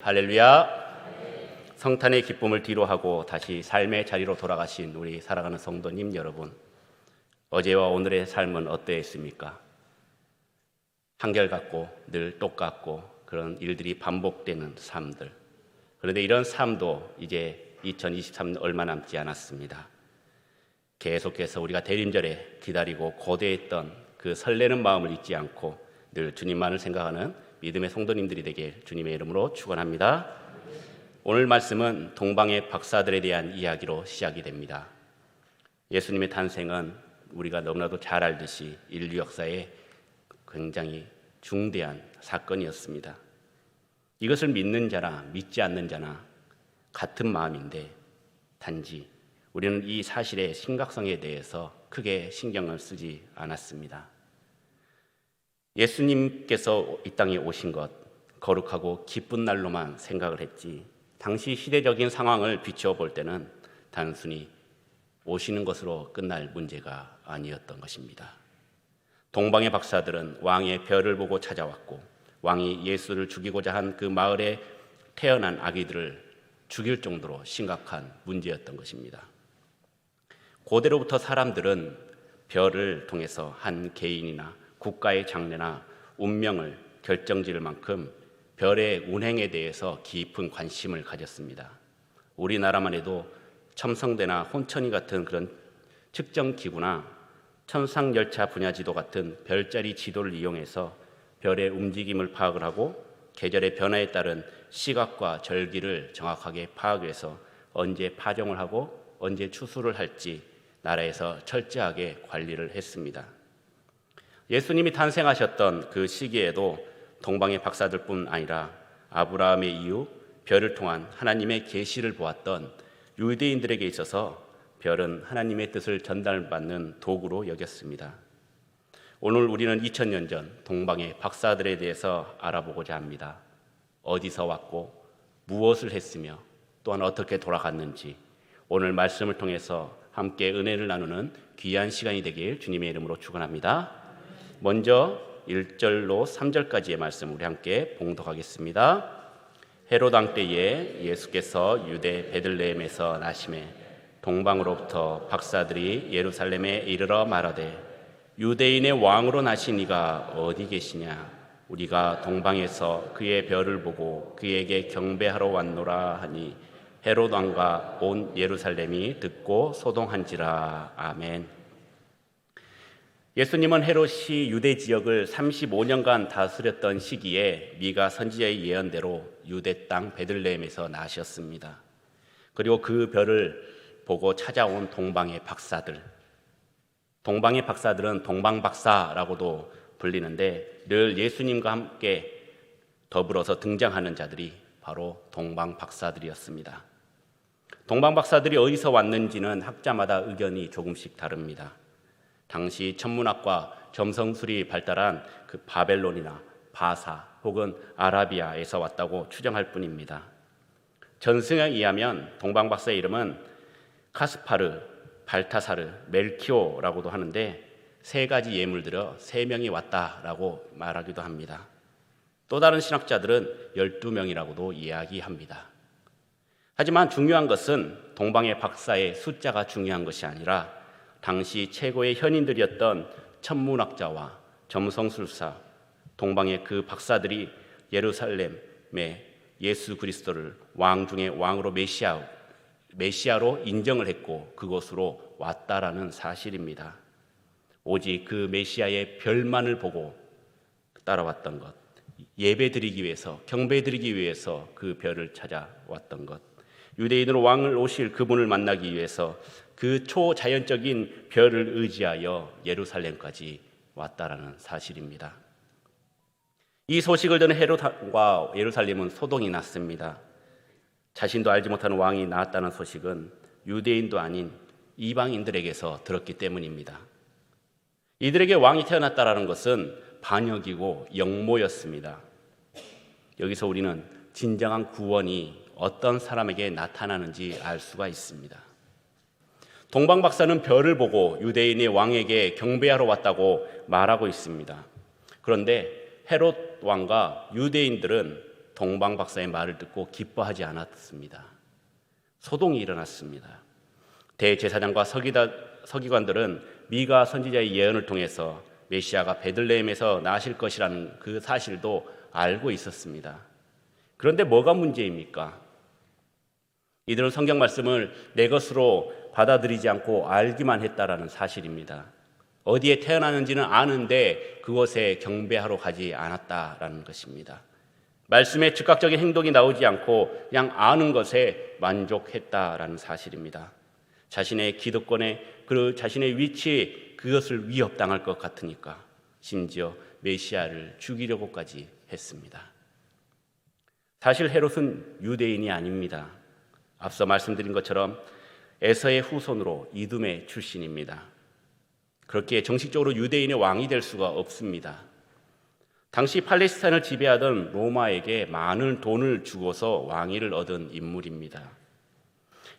할렐루야. 성탄의 기쁨을 뒤로하고 다시 삶의 자리로 돌아가신 우리 살아가는 성도님 여러분, 어제와 오늘의 삶은 어떠했습니까? 한결같고 늘 똑같고 그런 일들이 반복되는 삶들. 그런데 이런 삶도 이제 2023년 얼마 남지 않았습니다. 계속해서 우리가 대림절에 기다리고 고대했던 그 설레는 마음을 잊지 않고 늘 주님만을 생각하는 믿음의 성도님들이 되길 주님의 이름으로 축원합니다. 오늘 말씀은 동방의 박사들에 대한 이야기로 시작이 됩니다. 예수님의 탄생은 우리가 너무나도 잘 알듯이 인류 역사에 굉장히 중대한 사건이었습니다. 이것을 믿는 자나 믿지 않는 자나 같은 마음인데 단지 우리는 이 사실의 심각성에 대해서 크게 신경을 쓰지 않았습니다. 예수님께서 이 땅에 오신 것, 거룩하고 기쁜 날로만 생각을 했지 당시 시대적인 상황을 비추어 볼 때는 단순히 오시는 것으로 끝날 문제가 아니었던 것입니다. 동방의 박사들은 왕의 별을 보고 찾아왔고 왕이 예수를 죽이고자 한 그 마을에 태어난 아기들을 죽일 정도로 심각한 문제였던 것입니다. 고대로부터 사람들은 별을 통해서 한 개인이나 국가의 장래나 운명을 결정지을 만큼 별의 운행에 대해서 깊은 관심을 가졌습니다. 우리나라만 해도 첨성대나 혼천이 같은 그런 측정 기구나 천상열차 분야지도 같은 별자리 지도를 이용해서 별의 움직임을 파악을 하고 계절의 변화에 따른 시각과 절기를 정확하게 파악해서 언제 파종을 하고 언제 추수를 할지 나라에서 철저하게 관리를 했습니다. 예수님이 탄생하셨던 그 시기에도 동방의 박사들뿐 아니라 아브라함의 이후 별을 통한 하나님의 계시를 보았던 유대인들에게 있어서 별은 하나님의 뜻을 전달받는 도구로 여겼습니다. 오늘 우리는 2000년 전 동방의 박사들에 대해서 알아보고자 합니다. 어디서 왔고 무엇을 했으며 또한 어떻게 돌아갔는지 오늘 말씀을 통해서 함께 은혜를 나누는 귀한 시간이 되길 주님의 이름으로 축원합니다. 먼저 1절로 3절까지의 말씀 우리 함께 봉독하겠습니다. 헤롯 왕 때에 예수께서 유대 베들레헴에서 나시매 동방으로부터 박사들이 예루살렘에 이르러 말하되 유대인의 왕으로 나신 이가 어디 계시냐? 우리가 동방에서 그의 별을 보고 그에게 경배하러 왔노라 하니 헤롯 왕과 온 예루살렘이 듣고 소동한지라. 아멘. 예수님은 헤롯이 유대 지역을 35년간 다스렸던 시기에 미가 선지자의 예언대로 유대 땅 베들레헴에서 나셨습니다. 그리고 그 별을 보고 찾아온 동방의 박사들, 동방의 박사들은 동방박사라고도 불리는데 늘 예수님과 함께 더불어서 등장하는 자들이 바로 동방박사들이었습니다. 동방박사들이 어디서 왔는지는 학자마다 의견이 조금씩 다릅니다. 당시 천문학과 점성술이 발달한 그 바벨론이나 바사 혹은 아라비아에서 왔다고 추정할 뿐입니다. 전승에 의하면 동방박사의 이름은 카스파르, 발타사르, 멜키오라고도 하는데 세 가지 예물 들여 3명이 왔다라고 말하기도 합니다. 또 다른 신학자들은 12명이라고도 이야기합니다. 하지만 중요한 것은 동방의 박사의 숫자가 중요한 것이 아니라 당시 최고의 현인들이었던 천문학자와 점성술사, 동방의 그 박사들이 예루살렘에 예수 그리스도를 왕 중의 왕으로 메시아로 인정을 했고 그곳으로 왔다라는 사실입니다. 오직 그 메시아의 별만을 보고 따라왔던 것, 예배드리기 위해서, 경배드리기 위해서 그 별을 찾아왔던 것, 유대인으로 왕을 오실 그분을 만나기 위해서 그 초자연적인 별을 의지하여 예루살렘까지 왔다라는 사실입니다. 이 소식을 듣는 헤롯과 예루살렘은 소동이 났습니다. 자신도 알지 못하는 왕이 나왔다는 소식은 유대인도 아닌 이방인들에게서 들었기 때문입니다. 이들에게 왕이 태어났다라는 것은 반역이고 역모였습니다. 여기서 우리는 진정한 구원이 어떤 사람에게 나타나는지 알 수가 있습니다. 동방박사는 별을 보고 유대인의 왕에게 경배하러 왔다고 말하고 있습니다. 그런데 헤롯 왕과 유대인들은 동방 박사의 말을 듣고 기뻐하지 않았습니다. 소동이 일어났습니다. 대제사장과 서기관들은 미가 선지자의 예언을 통해서 메시아가 베들레헴에서 나실 것이라는 그 사실도 알고 있었습니다. 그런데 뭐가 문제입니까? 이들은 성경 말씀을 내 것으로 받아들이지 않고 알기만 했다라는 사실입니다. 어디에 태어나는지는 아는데 그곳에 경배하러 가지 않았다라는 것입니다. 말씀에 즉각적인 행동이 나오지 않고 그냥 아는 것에 만족했다라는 사실입니다. 자신의 기득권에 그 자신의 위치에 그것을 위협당할 것 같으니까 심지어 메시아를 죽이려고까지 했습니다. 사실 헤롯은 유대인이 아닙니다. 앞서 말씀드린 것처럼 에서의 후손으로 이두메 출신입니다. 그렇게 정식적으로 유대인의 왕이 될 수가 없습니다. 당시 팔레스타인을 지배하던 로마에게 많은 돈을 주고서 왕위를 얻은 인물입니다.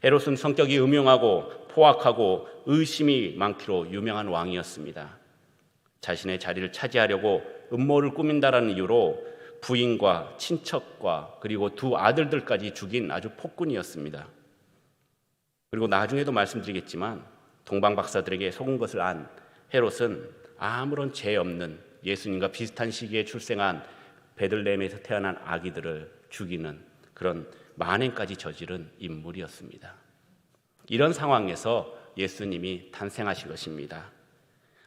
헤롯은 성격이 음흉하고 포악하고 의심이 많기로 유명한 왕이었습니다. 자신의 자리를 차지하려고 음모를 꾸민다라는 이유로 부인과 친척과 그리고 두 아들들까지 죽인 아주 폭군이었습니다. 그리고 나중에도 말씀드리겠지만 동방 박사들에게 속은 것을 안 헤롯은 아무런 죄 없는 예수님과 비슷한 시기에 출생한 베들레헴에서 태어난 아기들을 죽이는 그런 만행까지 저지른 인물이었습니다. 이런 상황에서 예수님이 탄생하신 것입니다.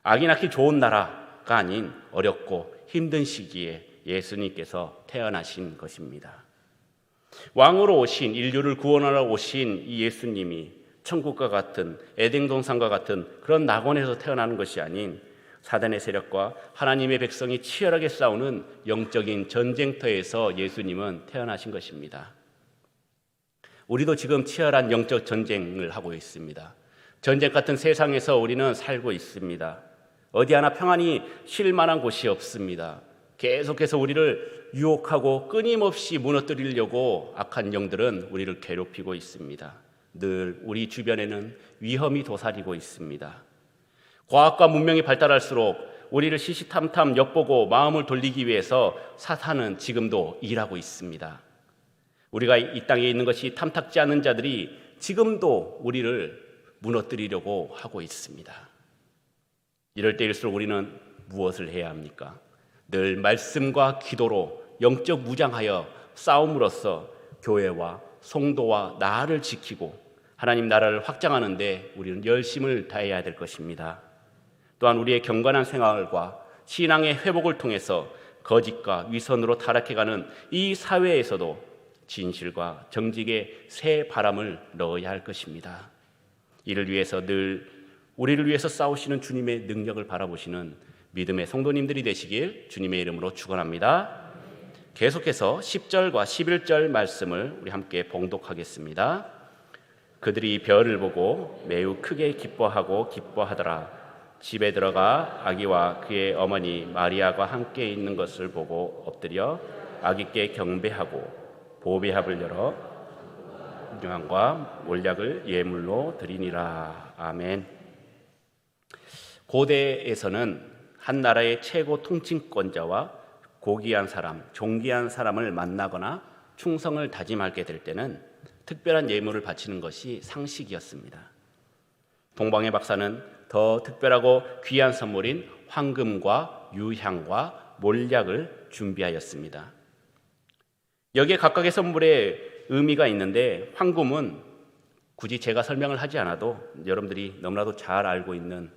아기 낳기 좋은 나라가 아닌 어렵고 힘든 시기에 예수님께서 태어나신 것입니다. 왕으로 오신, 인류를 구원하러 오신 이 예수님이 천국과 같은 에덴 동산과 같은 그런 낙원에서 태어나는 것이 아닌 사단의 세력과 하나님의 백성이 치열하게 싸우는 영적인 전쟁터에서 예수님은 태어나신 것입니다. 우리도 지금 치열한 영적 전쟁을 하고 있습니다. 전쟁 같은 세상에서 우리는 살고 있습니다. 어디 하나 평안히 쉴 만한 곳이 없습니다. 계속해서 우리를 유혹하고 끊임없이 무너뜨리려고 악한 영들은 우리를 괴롭히고 있습니다. 늘 우리 주변에는 위험이 도사리고 있습니다. 과학과 문명이 발달할수록 우리를 시시탐탐 엿보고 마음을 돌리기 위해서 사탄은 지금도 일하고 있습니다. 우리가 이 땅에 있는 것이 탐탁지 않은 자들이 지금도 우리를 무너뜨리려고 하고 있습니다. 이럴 때일수록 우리는 무엇을 해야 합니까? 늘 말씀과 기도로 영적 무장하여 싸움으로써 교회와 성도와 나라를 지키고 하나님 나라를 확장하는 데 우리는 열심을 다해야 될 것입니다. 또한 우리의 경건한 생활과 신앙의 회복을 통해서 거짓과 위선으로 타락해가는 이 사회에서도 진실과 정직의 새 바람을 넣어야 할 것입니다. 이를 위해서 늘 우리를 위해서 싸우시는 주님의 능력을 바라보시는 믿음의 성도님들이 되시길 주님의 이름으로 축원합니다. 계속해서 10절과 11절 말씀을 우리 함께 봉독하겠습니다. 그들이 별을 보고 매우 크게 기뻐하더라. 집에 들어가 아기와 그의 어머니 마리아가 함께 있는 것을 보고 엎드려 아기께 경배하고 보배합을 열어 유향과 몰약을 예물로 드리니라. 아멘. 고대에서는 한 나라의 최고 통치권자와 고귀한 사람, 존귀한 사람을 만나거나 충성을 다짐하게 될 때는 특별한 예물을 바치는 것이 상식이었습니다. 동방의 박사는 더 특별하고 귀한 선물인 황금과 유향과 몰약을 준비하였습니다. 여기에 각각의 선물에 의미가 있는데 황금은 굳이 제가 설명을 하지 않아도 여러분들이 너무나도 잘 알고 있는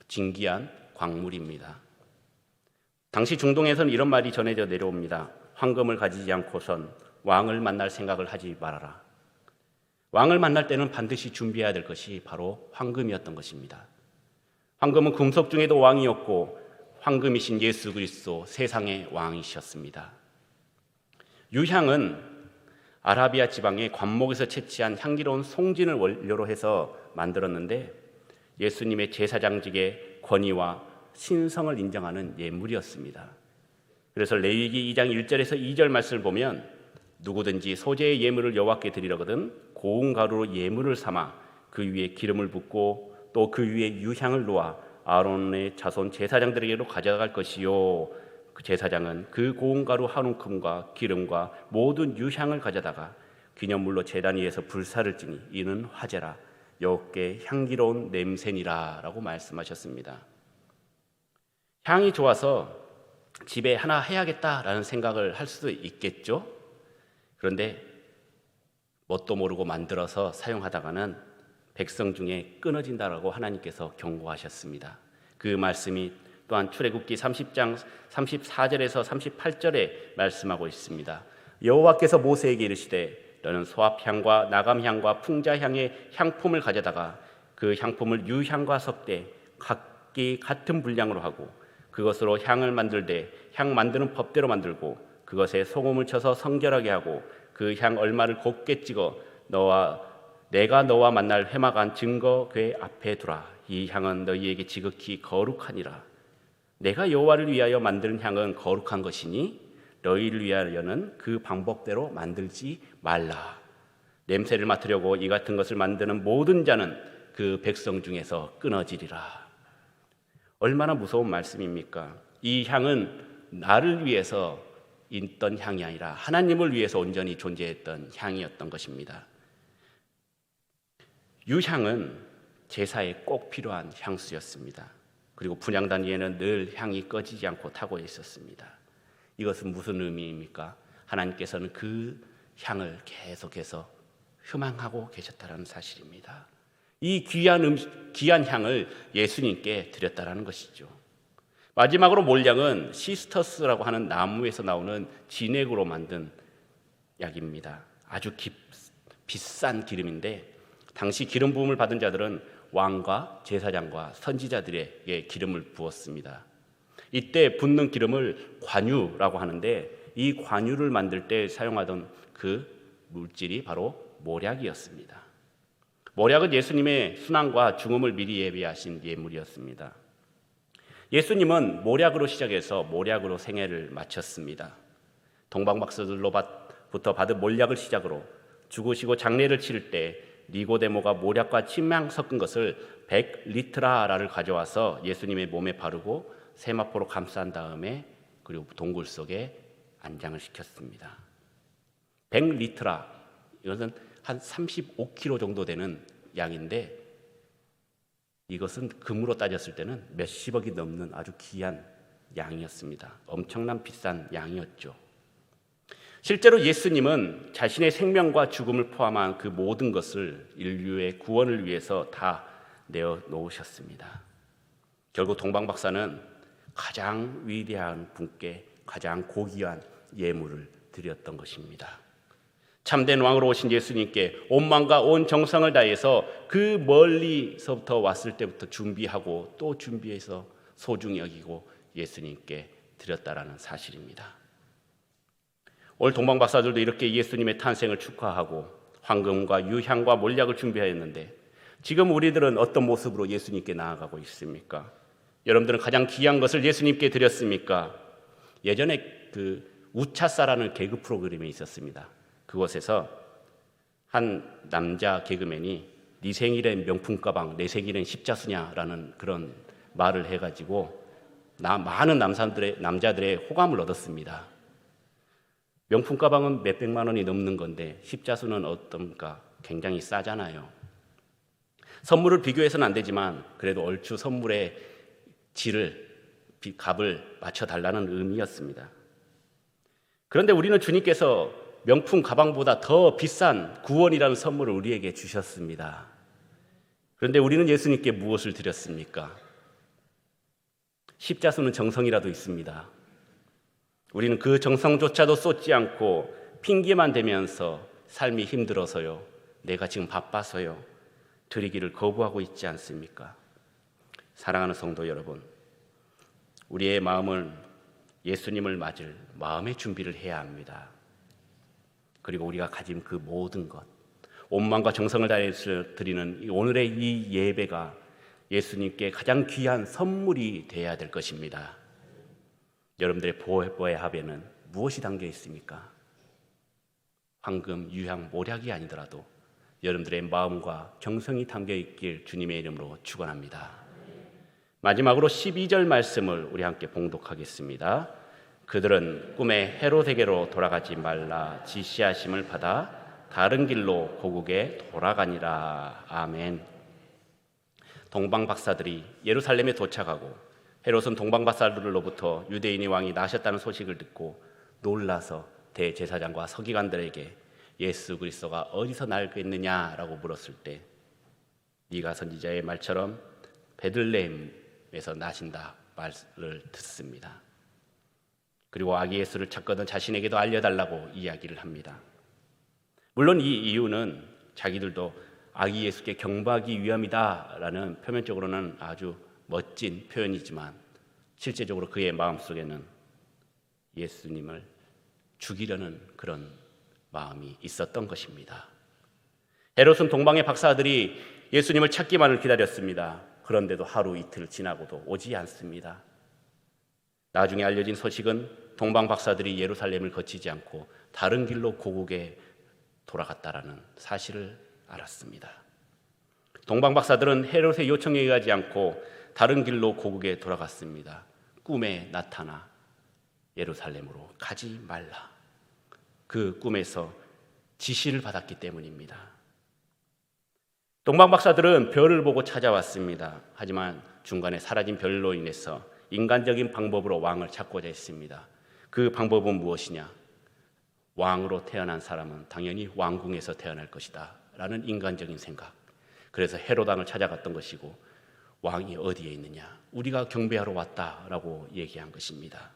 진귀한 광물입니다. 당시 중동에서는 이런 말이 전해져 내려옵니다. 황금을 가지지 않고선 왕을 만날 생각을 하지 말아라. 왕을 만날 때는 반드시 준비해야 될 것이 바로 황금이었던 것입니다. 황금은 금속 중에도 왕이었고 황금이신 예수 그리스도 세상의 왕이셨습니다. 유향은 아라비아 지방의 관목에서 채취한 향기로운 송진을 원료로 해서 만들었는데 예수님의 제사장직의 권위와 신성을 인정하는 예물이었습니다. 그래서 레위기 2장 1절에서 2절 말씀을 보면 누구든지 소재의 예물을 여호와께 드리려거든 고운 가루로 예물을 삼아 그 위에 기름을 붓고 또 그 위에 유향을 놓아 아론의 자손 제사장들에게로 가져갈 것이요 그 제사장은 그 고운 가루 한 움큼과 기름과 모든 유향을 가져다가 기념물로 제단 위에서 불사를 지니 이는 화제라 여호와께 향기로운 냄새니라 라고 말씀하셨습니다. 향이 좋아서 집에 하나 해야겠다라는 생각을 할 수도 있겠죠. 그런데 뭣도 모르고 만들어서 사용하다가는 백성 중에 끊어진다라고 하나님께서 경고하셨습니다. 그 말씀이 또한 출애굽기 30장 34절에서 38절에 말씀하고 있습니다. 여호와께서 모세에게 이르시되 너는 소합향과 나감향과 풍자향의 향품을 가져다가 그 향품을 유향과 섞되 각기 같은 분량으로 하고 그것으로 향을 만들되 향 만드는 법대로 만들고 그것에 소금을 쳐서 성결하게 하고 그 향 얼마를 곱게 찍어 내가 너와 만날 회막안 증거 궤 앞에 두라. 이 향은 너희에게 지극히 거룩하니라. 내가 여호와를 위하여 만드는 향은 거룩한 것이니 너희를 위하여는 그 방법대로 만들지 말라. 냄새를 맡으려고 이 같은 것을 만드는 모든 자는 그 백성 중에서 끊어지리라. 얼마나 무서운 말씀입니까? 이 향은 나를 위해서 있던 향이 아니라 하나님을 위해서 온전히 존재했던 향이었던 것입니다. 유향은 제사에 꼭 필요한 향수였습니다. 그리고 분향단 위에는 늘 향이 꺼지지 않고 타고 있었습니다. 이것은 무슨 의미입니까? 하나님께서는 그 향을 계속해서 흠망하고 계셨다는 사실입니다. 이 귀한 향을 예수님께 드렸다라는 것이죠. 마지막으로 몰약은 시스터스라고 하는 나무에서 나오는 진액으로 만든 약입니다. 아주 비싼 기름인데 당시 기름 부음을 받은 자들은 왕과 제사장과 선지자들에게 기름을 부었습니다. 이때 붓는 기름을 관유라고 하는데 이 관유를 만들 때 사용하던 그 물질이 바로 몰약이었습니다. 몰약은 예수님의 순환과 죽음을 미리 예비하신 예물이었습니다. 예수님은 몰약으로 시작해서 몰약으로 생애를 마쳤습니다. 동방박사들로부터 받은 몰약을 시작으로 죽으시고 장례를 치를 때 니고데모가 몰약과 침향 섞은 것을 100리트라를 가져와서 예수님의 몸에 바르고 세마포로 감싼 다음에 그리고 동굴 속에 안장을 시켰습니다. 100리트라 이것은 한 35kg 정도 되는 양인데 이것은 금으로 따졌을 때는 몇십억이 넘는 아주 귀한 양이었습니다. 엄청난 비싼 양이었죠. 실제로 예수님은 자신의 생명과 죽음을 포함한 그 모든 것을 인류의 구원을 위해서 다 내어놓으셨습니다. 결국 동방박사는 가장 위대한 분께 가장 고귀한 예물을 드렸던 것입니다. 참된 왕으로 오신 예수님께 온 마음과 온 정성을 다해서 그 멀리서부터 왔을 때부터 준비하고 또 준비해서 소중히 여기고 예수님께 드렸다라는 사실입니다. 오늘 동방박사들도 이렇게 예수님의 탄생을 축하하고 황금과 유향과 몰약을 준비하였는데 지금 우리들은 어떤 모습으로 예수님께 나아가고 있습니까? 여러분들은 가장 귀한 것을 예수님께 드렸습니까? 예전에 그 우차사라는 개그 프로그램이 있었습니다. 그곳에서 한 남자 개그맨이 네 생일엔 명품 가방, 내 생일엔 십자수냐라는 그런 말을 해가지고 많은 남자들의 호감을 얻었습니다. 명품 가방은 몇백만 원이 넘는 건데 십자수는 어떤가? 굉장히 싸잖아요. 선물을 비교해서는 안 되지만 그래도 얼추 선물의 값을 맞춰달라는 의미였습니다. 그런데 우리는 주님께서 명품 가방보다 더 비싼 구원이라는 선물을 우리에게 주셨습니다. 그런데 우리는 예수님께 무엇을 드렸습니까? 십자수는 정성이라도 있습니다. 우리는 그 정성조차도 쏟지 않고 핑계만 대면서 삶이 힘들어서요, 내가 지금 바빠서요 드리기를 거부하고 있지 않습니까? 사랑하는 성도 여러분, 우리의 마음은 예수님을 맞을 마음의 준비를 해야 합니다. 그리고 우리가 가진 그 모든 것, 온 마음과 정성을 다해서 드리는 오늘의 이 예배가 예수님께 가장 귀한 선물이 되어야 될 것입니다. 여러분들의 보혜보의 합에는 무엇이 담겨 있습니까? 황금, 유향, 몰약이 아니더라도 여러분들의 마음과 정성이 담겨 있길 주님의 이름으로 축원합니다. 마지막으로 12절 말씀을 우리 함께 봉독하겠습니다. 그들은 꿈에 헤롯에게로 돌아가지 말라 지시하심을 받아 다른 길로 고국에 돌아가니라. 아멘. 동방박사들이 예루살렘에 도착하고 헤롯은 동방박사들로부터 유대인의 왕이 나셨다는 소식을 듣고 놀라서 대제사장과 서기관들에게 예수 그리스도가 어디서 날겠느냐라고 물었을 때 미가 선지자의 말처럼 베들레헴에서 나신다 말을 듣습니다. 그리고 아기 예수를 찾거든 자신에게도 알려달라고 이야기를 합니다. 물론 이 이유는 자기들도 아기 예수께 경배하기 위함이다라는 표면적으로는 아주 멋진 표현이지만 실제적으로 그의 마음속에는 예수님을 죽이려는 그런 마음이 있었던 것입니다. 헤롯은 동방의 박사들이 예수님을 찾기만을 기다렸습니다. 그런데도 하루 이틀 지나고도 오지 않습니다. 나중에 알려진 소식은 동방 박사들이 예루살렘을 거치지 않고 다른 길로 고국에 돌아갔다라는 사실을 알았습니다. 동방 박사들은 헤롯의 요청에 의하지 않고 다른 길로 고국에 돌아갔습니다. 꿈에 나타나 예루살렘으로 가지 말라. 그 꿈에서 지시를 받았기 때문입니다. 동방 박사들은 별을 보고 찾아왔습니다. 하지만 중간에 사라진 별로 인해서 인간적인 방법으로 왕을 찾고자 했습니다. 그 방법은 무엇이냐? 왕으로 태어난 사람은 당연히 왕궁에서 태어날 것이다 라는 인간적인 생각. 그래서 헤롯 왕을 찾아갔던 것이고 왕이 어디에 있느냐? 우리가 경배하러 왔다라고 얘기한 것입니다.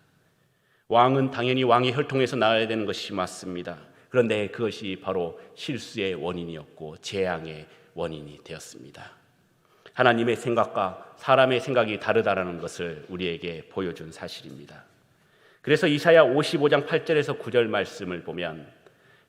왕은 당연히 왕의 혈통에서 나와야 되는 것이 맞습니다. 그런데 그것이 바로 실수의 원인이었고 재앙의 원인이 되었습니다. 하나님의 생각과 사람의 생각이 다르다라는 것을 우리에게 보여준 사실입니다. 그래서 이사야 55장 8절에서 9절 말씀을 보면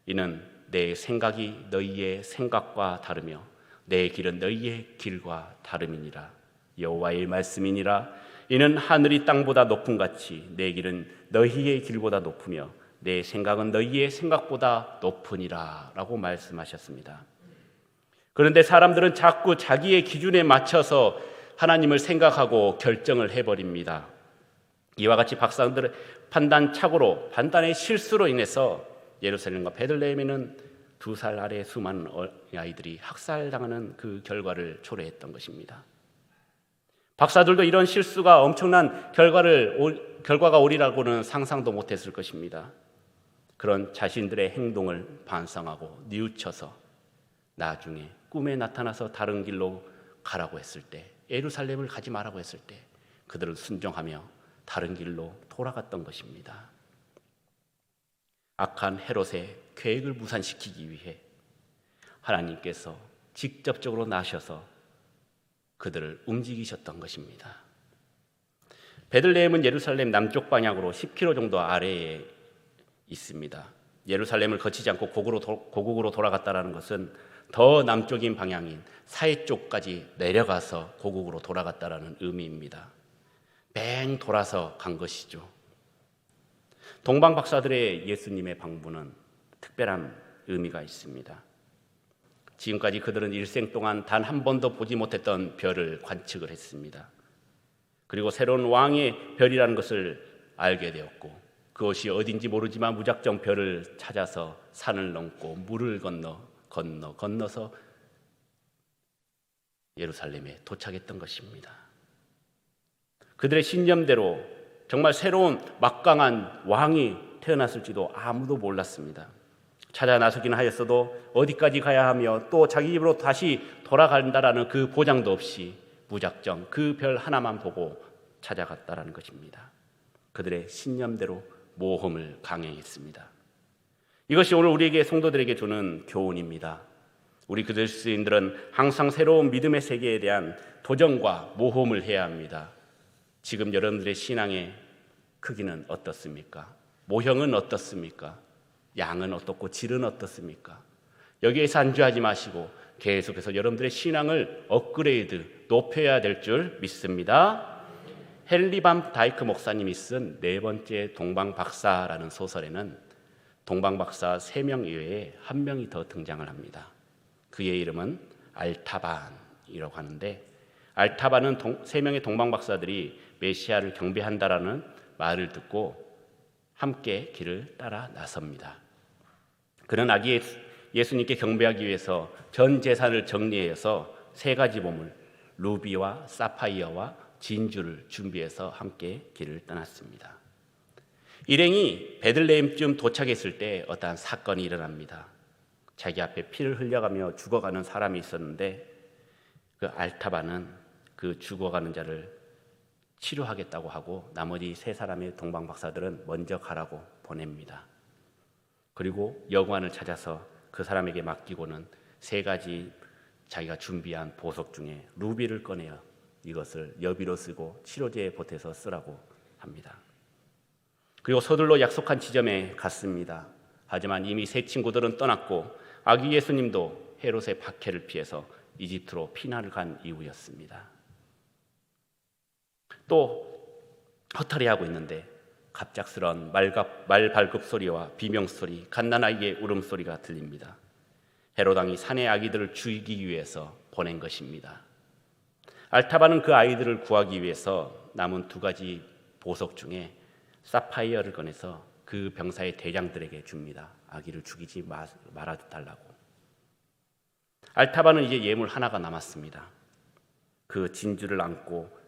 이는 내 생각이 너희의 생각과 다르며 내 길은 너희의 길과 다름이니라. 여호와의 말씀이니라. 이는 하늘이 땅보다 높음 같이 내 길은 너희의 길보다 높으며 내 생각은 너희의 생각보다 높으니라 라고 말씀하셨습니다. 그런데 사람들은 자꾸 자기의 기준에 맞춰서 하나님을 생각하고 결정을 해버립니다. 이와 같이 박사들의 판단착오로 판단의 실수로 인해서 예루살렘과 베들레헴에는 2살 아래의 수많은 아이들이 학살당하는 그 결과를 초래했던 것입니다. 박사들도 이런 실수가 엄청난 결과가 오리라고는 상상도 못했을 것입니다. 그런 자신들의 행동을 반성하고 뉘우쳐서 나중에 꿈에 나타나서 다른 길로 가라고 했을 때, 예루살렘을 가지 말라고 했을 때 그들은 순종하며 다른 길로 돌아갔던 것입니다. 악한 헤롯의 계획을 무산시키기 위해 하나님께서 직접적으로 나셔서 그들을 움직이셨던 것입니다. 베들레헴은 예루살렘 남쪽 방향으로 10km 정도 아래에 있습니다. 예루살렘을 거치지 않고 고국으로 돌아갔다는 것은 더 남쪽인 방향인 사해 쪽까지 내려가서 고국으로 돌아갔다는 의미입니다. 뺑 돌아서 간 것이죠. 동방 박사들의 예수님의 방문은 특별한 의미가 있습니다. 지금까지 그들은 일생 동안 단 한 번도 보지 못했던 별을 관측을 했습니다. 그리고 새로운 왕의 별이라는 것을 알게 되었고 그것이 어딘지 모르지만 무작정 별을 찾아서 산을 넘고 물을 건너서 예루살렘에 도착했던 것입니다. 그들의 신념대로 정말 새로운 막강한 왕이 태어났을지도 아무도 몰랐습니다. 찾아 나서긴 하였어도 어디까지 가야 하며 또 자기 집으로 다시 돌아간다라는 그 보장도 없이 무작정 그 별 하나만 보고 찾아갔다라는 것입니다. 그들의 신념대로 모험을 강행했습니다. 이것이 오늘 우리에게 성도들에게 주는 교훈입니다. 우리 그리스도인들은 항상 새로운 믿음의 세계에 대한 도전과 모험을 해야 합니다. 지금 여러분들의 신앙의 크기는 어떻습니까? 모형은 어떻습니까? 양은 어떻고 질은 어떻습니까? 여기에서 안주하지 마시고 계속해서 여러분들의 신앙을 업그레이드, 높여야 될 줄 믿습니다. 헨리 밤 다이크 목사님이 쓴 네 번째 동방박사라는 소설에는 동방박사 3명 이외에 한 명이 더 등장을 합니다. 그의 이름은 알타반이라고 하는데 알타반은 3명의 동방박사들이 메시아를 경배한다라는 말을 듣고 함께 길을 따라 나섭니다. 그는 아기 예수님께 경배하기 위해서 전 재산을 정리해서 세 가지 보물, 루비와 사파이어와 진주를 준비해서 함께 길을 떠났습니다. 일행이 베들레헴쯤 도착했을 때 어떠한 사건이 일어납니다. 자기 앞에 피를 흘려가며 죽어가는 사람이 있었는데 그 알타바는 그 죽어가는 자를 치료하겠다고 하고 나머지 세 사람의 동방박사들은 먼저 가라고 보냅니다. 그리고 여관을 찾아서 그 사람에게 맡기고는 세 가지 자기가 준비한 보석 중에 루비를 꺼내어 이것을 여비로 쓰고 치료제에 보태서 쓰라고 합니다. 그리고 서둘러 약속한 지점에 갔습니다. 하지만 이미 세 친구들은 떠났고 아기 예수님도 헤롯의 박해를 피해서 이집트로 피난을 간 이후였습니다. 또 허탈해하고 있는데 갑작스러운 말 발굽 소리와 비명 소리, 갓난아이의 울음소리가 들립니다. 헤롯 왕이 산의 아기들을 죽이기 위해서 보낸 것입니다. 알타바는 그 아이들을 구하기 위해서 남은 두 가지 보석 중에 사파이어를 꺼내서 그 병사의 대장들에게 줍니다. 아기를 죽이지 말아달라고. 알타바는 이제 예물 하나가 남았습니다. 그 진주를 안고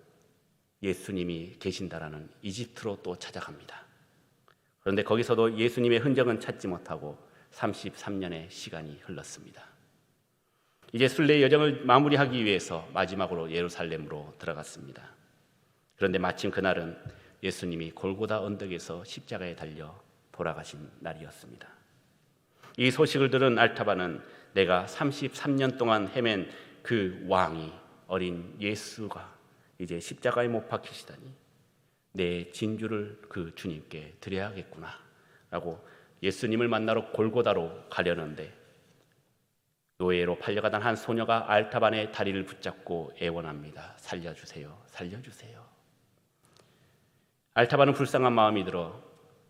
예수님이 계신다라는 이집트로 또 찾아갑니다. 그런데 거기서도 예수님의 흔적은 찾지 못하고 33년의 시간이 흘렀습니다. 이제 순례의 여정을 마무리하기 위해서 마지막으로 예루살렘으로 들어갔습니다. 그런데 마침 그날은 예수님이 골고다 언덕에서 십자가에 달려 돌아가신 날이었습니다. 이 소식을 들은 알타바는 내가 33년 동안 헤맨 그 왕이 어린 예수가 이제 십자가에 못 박히시다니 내 진주를 그 주님께 드려야겠구나 라고 예수님을 만나러 골고다로 가려는데 노예로 팔려가던 한 소녀가 알타반의 다리를 붙잡고 애원합니다. 살려주세요. 살려주세요. 알타반은 불쌍한 마음이 들어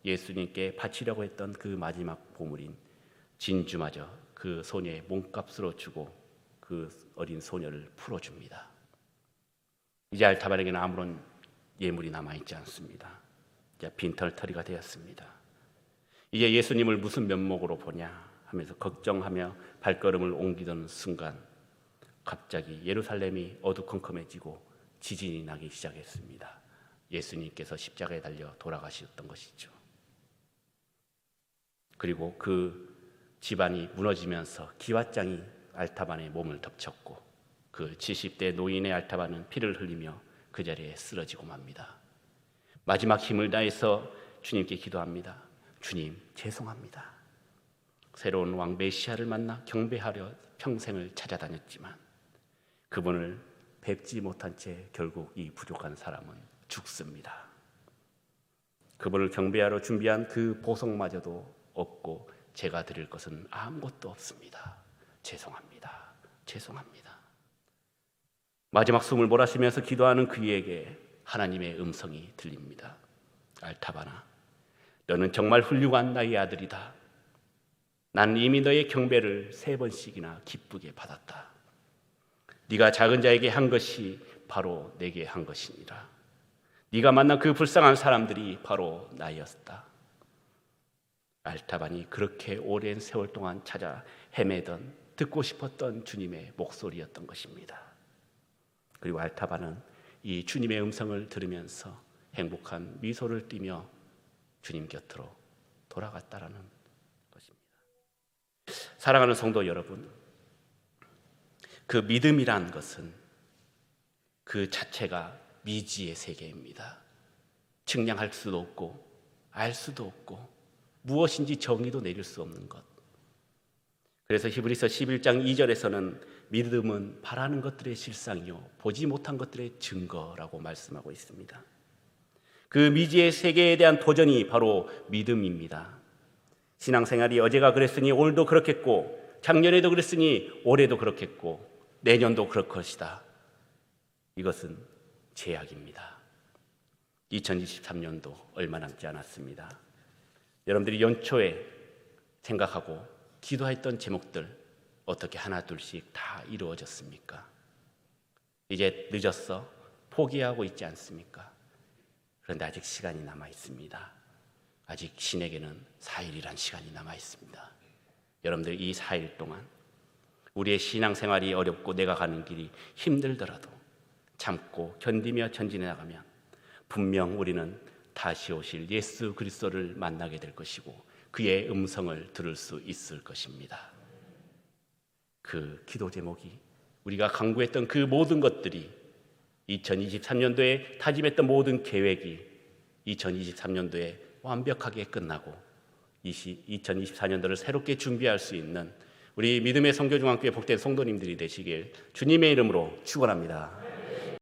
예수님께 바치려고 했던 그 마지막 보물인 진주마저 그 소녀의 몸값으로 주고 그 어린 소녀를 풀어줍니다. 이제 알타반에게는 아무런 예물이 남아있지 않습니다. 이제 빈털터리가 되었습니다. 이제 예수님을 무슨 면목으로 보냐 하면서 걱정하며 발걸음을 옮기던 순간 갑자기 예루살렘이 어두컴컴해지고 지진이 나기 시작했습니다. 예수님께서 십자가에 달려 돌아가셨던 것이죠. 그리고 그 집안이 무너지면서 기왓장이 알타반의 몸을 덮쳤고 그 70대 노인의 알타반은 피를 흘리며 그 자리에 쓰러지고 맙니다. 마지막 힘을 다해서 주님께 기도합니다. 주님, 죄송합니다. 새로운 왕 메시아를 만나 경배하려 평생을 찾아다녔지만 그분을 뵙지 못한 채 결국 이 부족한 사람은 죽습니다. 그분을 경배하러 준비한 그 보석마저도 없고 제가 드릴 것은 아무것도 없습니다. 죄송합니다. 죄송합니다. 마지막 숨을 몰아쉬면서 기도하는 그에게 하나님의 음성이 들립니다. 알타바나, 너는 정말 훌륭한 나의 아들이다. 난 이미 너의 경배를 3번씩이나 기쁘게 받았다. 네가 작은 자에게 한 것이 바로 내게 한 것이니라. 네가 만난 그 불쌍한 사람들이 바로 나였다. 알타반이 그렇게 오랜 세월 동안 찾아 헤매던 듣고 싶었던 주님의 목소리였던 것입니다. 그리고 알타반은 이 주님의 음성을 들으면서 행복한 미소를 띠며 주님 곁으로 돌아갔다라는 것입니다. 사랑하는 성도 여러분, 그 믿음이란 것은 그 자체가 미지의 세계입니다. 측량할 수도 없고 알 수도 없고 무엇인지 정의도 내릴 수 없는 것. 그래서 히브리서 11장 2절에서는 믿음은 바라는 것들의 실상이요 보지 못한 것들의 증거라고 말씀하고 있습니다. 그 미지의 세계에 대한 도전이 바로 믿음입니다. 신앙생활이 어제가 그랬으니 오늘도 그렇겠고 작년에도 그랬으니 올해도 그렇겠고 내년도 그럴 것이다. 이것은 제약입니다. 2023년도 얼마 남지 않았습니다. 여러분들이 연초에 생각하고 기도했던 제목들 어떻게 하나둘씩 다 이루어졌습니까? 이제 늦었어 포기하고 있지 않습니까? 그런데 아직 시간이 남아 있습니다. 아직 신에게는 4일이란 시간이 남아 있습니다. 여러분들 이 4일 동안 우리의 신앙생활이 어렵고 내가 가는 길이 힘들더라도 참고 견디며 전진해 나가면 분명 우리는 다시 오실 예수 그리스도를 만나게 될 것이고 그의 음성을 들을 수 있을 것입니다. 그 기도 제목이 우리가 강구했던 그 모든 것들이 2023년도에 다짐했던 모든 계획이 2023년도에 완벽하게 끝나고 2024년도를 새롭게 준비할 수 있는 우리 믿음의 성교중앙교회 복된 성도님들이 되시길 주님의 이름으로 축원합니다.